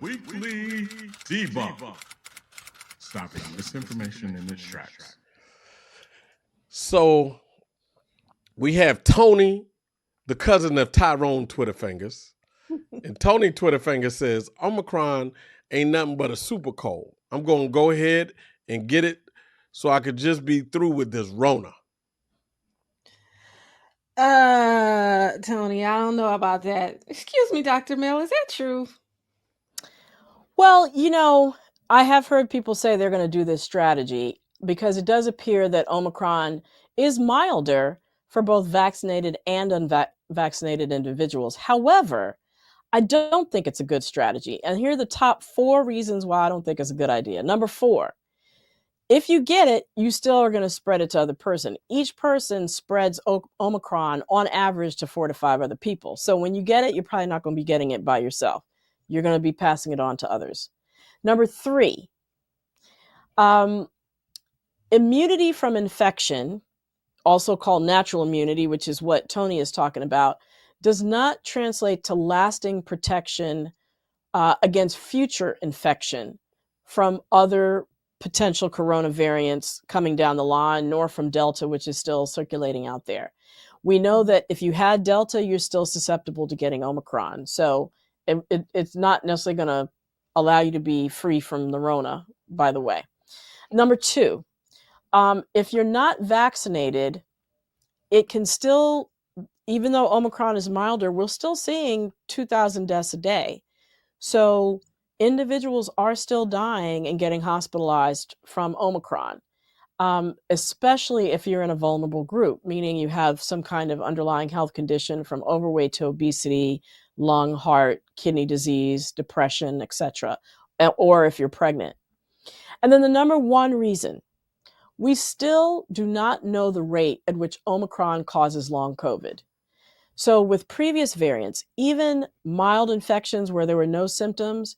Weekly Debunk. Stopping misinformation in its tracks. So we have Tony, the cousin of Tyrone Twitterfingers. And Tony Twitterfinger says, Omicron ain't nothing but a super cold. I'm going to go ahead and get it so I could just be through with this Rona. Tony, I don't know about that. Excuse me, Dr. Mill, is that true? Well, I have heard people say they're going to do this strategy because it does appear that Omicron is milder for both vaccinated and unvaccinated individuals. However, I don't think it's a good strategy. And here are the top 4 reasons why I don't think it's a good idea. Number 4, if you get it, you still are going to spread it to other person. Each person spreads Omicron on average to 4 to 5 other people. So when you get it, you're probably not going to be getting it by yourself. You're going to be passing it on to others. Number 3, immunity from infection, also called natural immunity, which is what Tony is talking about, does not translate to lasting protection against future infection from other potential corona variants coming down the line, nor from Delta, which is still circulating out there. We know that if you had Delta, you're still susceptible to getting Omicron. So it's not necessarily going to allow you to be free from the Rona, by the way. Number 2, if you're not vaccinated, it can still, even though Omicron is milder, we're still seeing 2,000 deaths a day. So individuals are still dying and getting hospitalized from Omicron, especially if you're in a vulnerable group, meaning you have some kind of underlying health condition from overweight to obesity, lung, heart, kidney disease, depression, etc., or if you're pregnant. And then the number 1 reason, we still do not know the rate at which Omicron causes long COVID. So with previous variants, even mild infections where there were no symptoms,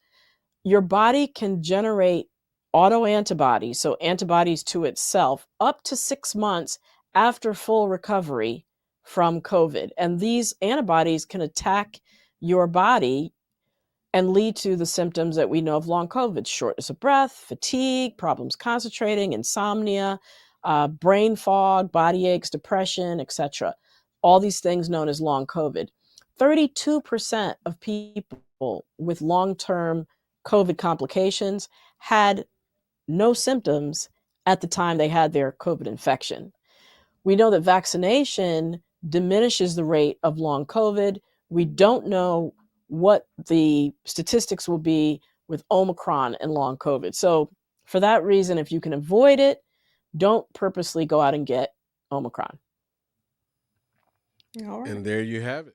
your body can generate autoantibodies, so antibodies to itself, up to 6 months after full recovery from COVID. And these antibodies can attack your body and lead to the symptoms that we know of long COVID: shortness of breath, fatigue, problems concentrating, insomnia, brain fog, body aches, depression, etc. All these things known as long COVID. 32% of people with long-term COVID complications had no symptoms at the time they had their COVID infection. We know that vaccination diminishes the rate of long COVID. We don't know what the statistics will be with Omicron and long COVID. So for that reason, if you can avoid it, don't purposely go out and get Omicron. All right. And there you have it.